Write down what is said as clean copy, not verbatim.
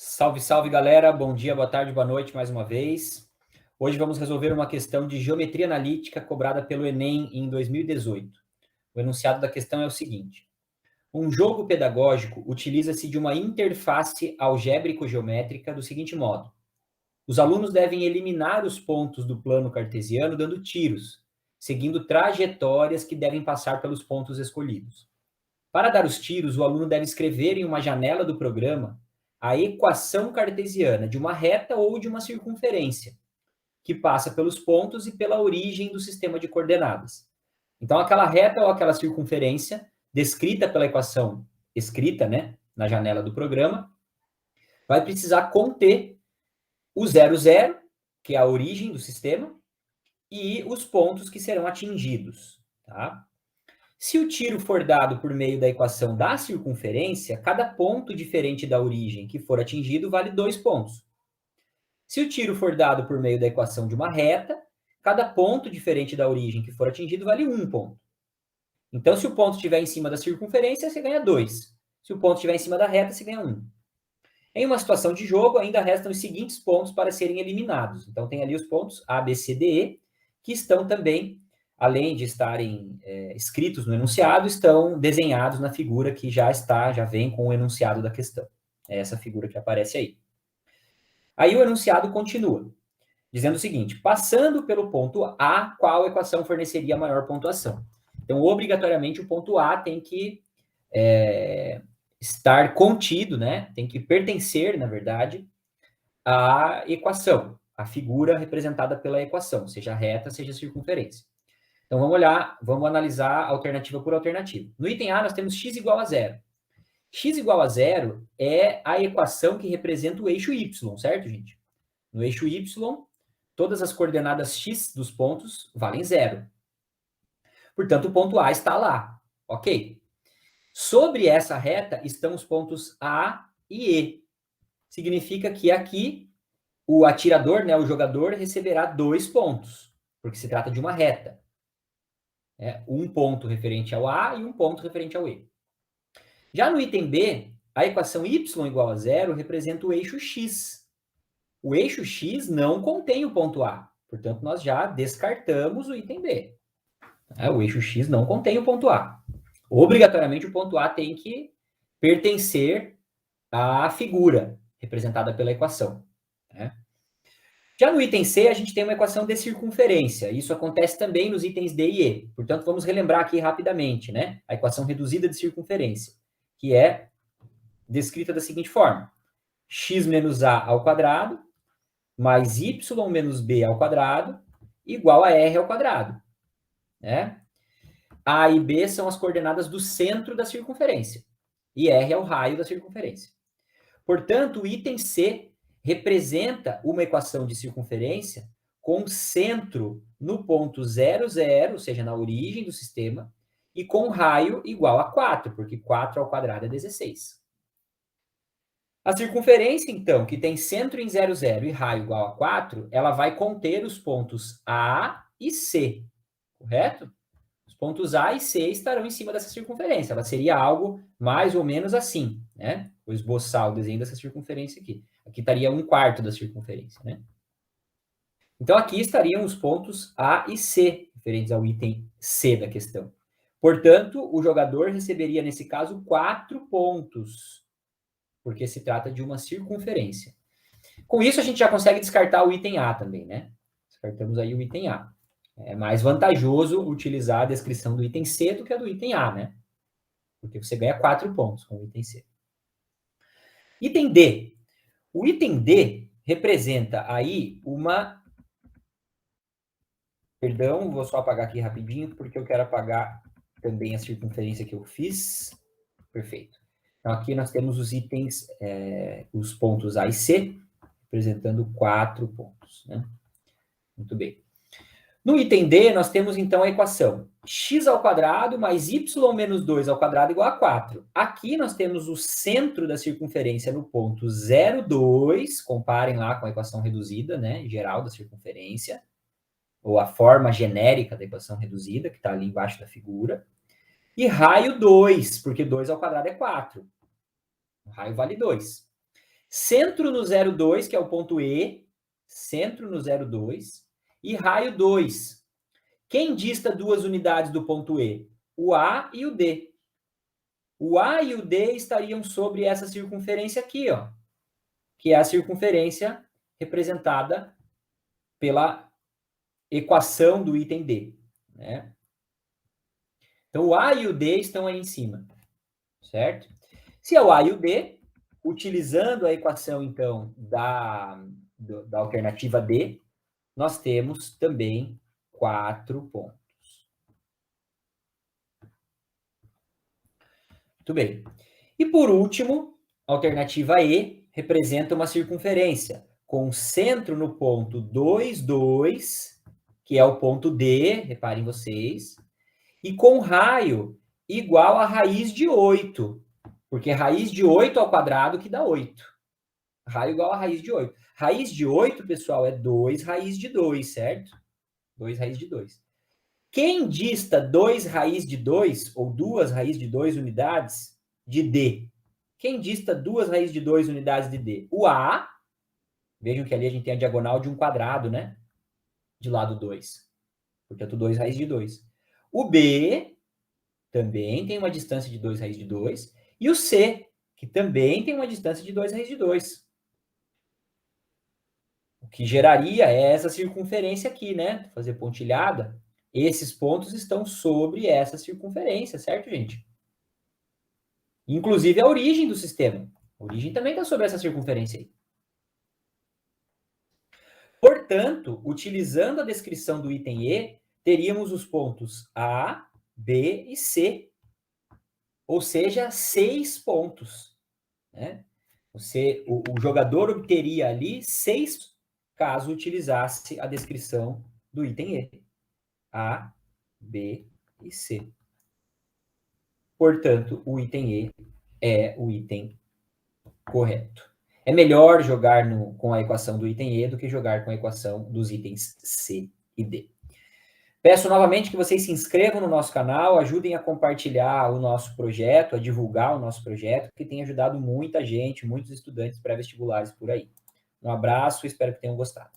Salve, salve, galera. Bom dia, boa tarde, boa noite mais uma vez. Hoje vamos resolver uma questão de geometria analítica cobrada pelo Enem em 2018. O enunciado da questão é o seguinte: um jogo pedagógico utiliza-se de uma interface algébrico-geométrica do seguinte modo: os alunos devem eliminar os pontos do plano cartesiano dando tiros, seguindo trajetórias que devem passar pelos pontos escolhidos. Para dar os tiros, o aluno deve escrever em uma janela do programa a equação cartesiana de uma reta ou de uma circunferência, que passa pelos pontos e pela origem do sistema de coordenadas. Então, aquela reta ou aquela circunferência, descrita pela equação escrita, na janela do programa, vai precisar conter o 0, 0, que é a origem do sistema, e os pontos que serão atingidos, tá? Se o tiro for dado por meio da equação da circunferência, cada ponto diferente da origem que for atingido vale 2 pontos. Se o tiro for dado por meio da equação de uma reta, cada ponto diferente da origem que for atingido vale 1 ponto. Então, se o ponto estiver em cima da circunferência, você ganha 2. Se o ponto estiver em cima da reta, você ganha 1. Em uma situação de jogo, ainda restam os seguintes pontos para serem eliminados. Então, tem ali os pontos A, B, C, D, E, que estão também, além de estarem escritos no enunciado, estão desenhados na figura que já vem com o enunciado da questão. É essa figura que aparece aí. Aí o enunciado continua, dizendo o seguinte: passando pelo ponto A, qual equação forneceria a maior pontuação? Então, obrigatoriamente, o ponto A tem que estar contido, tem que pertencer, na verdade, à equação, à figura representada pela equação, seja reta, seja circunferência. Então, vamos analisar alternativa por alternativa. No item A, nós temos x igual a 0. X igual a 0 é a equação que representa o eixo y, certo, gente? No eixo y, todas as coordenadas x dos pontos valem 0. Portanto, o ponto A está lá, ok? Sobre essa reta estão os pontos A e E. Significa que aqui o atirador, o jogador, receberá 2 pontos, porque se trata de uma reta. Um ponto referente ao A e um ponto referente ao E. Já no item B, a equação y igual a 0 representa o eixo x. O eixo x não contém o ponto A, portanto, nós já descartamos o item B. O eixo x não contém o ponto A. Obrigatoriamente, o ponto A tem que pertencer à figura representada pela equação. Já no item C, a gente tem uma equação de circunferência. Isso acontece também nos itens D e E. Portanto, vamos relembrar aqui rapidamente, a equação reduzida de circunferência, que é descrita da seguinte forma: x menos a ao quadrado mais y menos b ao quadrado igual a r ao quadrado. A e B são as coordenadas do centro da circunferência. E R é o raio da circunferência. Portanto, o item C representa uma equação de circunferência com centro no ponto 0, 0, ou seja, na origem do sistema, e com raio igual a 4, porque 4 ao quadrado é 16. A circunferência, então, que tem centro em 0, 0 e raio igual a 4, ela vai conter os pontos A e C, correto? Os pontos A e C estarão em cima dessa circunferência. Ela seria algo mais ou menos assim, Vou esboçar o desenho dessa circunferência aqui. Aqui estaria 1/4 da circunferência, Então, aqui estariam os pontos A e C, referentes ao item C da questão. Portanto, o jogador receberia, nesse caso, 4 pontos, porque se trata de uma circunferência. Com isso, a gente já consegue descartar o item A também, Descartamos aí o item A. É mais vantajoso utilizar a descrição do item C do que a do item A, Porque você ganha 4 pontos com o item C. Item D. O item D representa aí uma... Perdão, vou só apagar aqui rapidinho, porque eu quero apagar também a circunferência que eu fiz. Perfeito. Então, aqui nós temos os itens, os pontos A e C, representando 4 pontos, Muito bem. No item D, nós temos, então, a equação x ao quadrado mais y menos 2 ao quadrado igual a 4. Aqui nós temos o centro da circunferência no ponto 0, 2. Comparem lá com a equação reduzida, geral da circunferência, ou a forma genérica da equação reduzida, que está ali embaixo da figura. E raio 2, porque 2 ao quadrado é 4. O raio vale 2. centro no 0,2, que é o ponto E, centro no 0,2, e raio 2. Quem dista 2 unidades do ponto E? O A e o D. O A e o D estariam sobre essa circunferência aqui, ó, que é a circunferência representada pela equação do item D, né? Então, o A e o D estão aí em cima, certo? Se é o A e o D, utilizando a equação, então, da alternativa D, nós temos também 4 pontos. Muito bem. E, por último, a alternativa E representa uma circunferência com centro no ponto 2, 2, que é o ponto D, reparem vocês, e com raio igual a raiz de 8, porque raiz de 8 ao quadrado que dá 8. Raio igual a raiz de 8. Raiz de 8, pessoal, é 2 raiz de 2, certo? 2 raiz de 2. Quem dista 2 raiz de 2, ou 2 raiz de 2 unidades de D? Quem dista 2 raiz de 2 unidades de D? O A. Vejam que ali a gente tem a diagonal de um quadrado, né? De lado 2. Portanto, 2 raiz de 2. O B também tem uma distância de 2 raiz de 2. E o C, que também tem uma distância de 2 raiz de 2. O que geraria é essa circunferência aqui, né? Vou fazer pontilhada. Esses pontos estão sobre essa circunferência, certo, gente? Inclusive a origem do sistema. A origem também está sobre essa circunferência aí. Portanto, utilizando a descrição do item E, teríamos os pontos A, B e C. Ou seja, 6 pontos. Né? O jogador obteria ali 6 caso utilizasse a descrição do item E. A, B e C. Portanto, o item E é o item correto. É melhor jogar com a equação do item E do que jogar com a equação dos itens C e D. Peço novamente que vocês se inscrevam no nosso canal, ajudem a compartilhar o nosso projeto, a divulgar o nosso projeto, que tem ajudado muita gente, muitos estudantes pré-vestibulares por aí. Um abraço, espero que tenham gostado.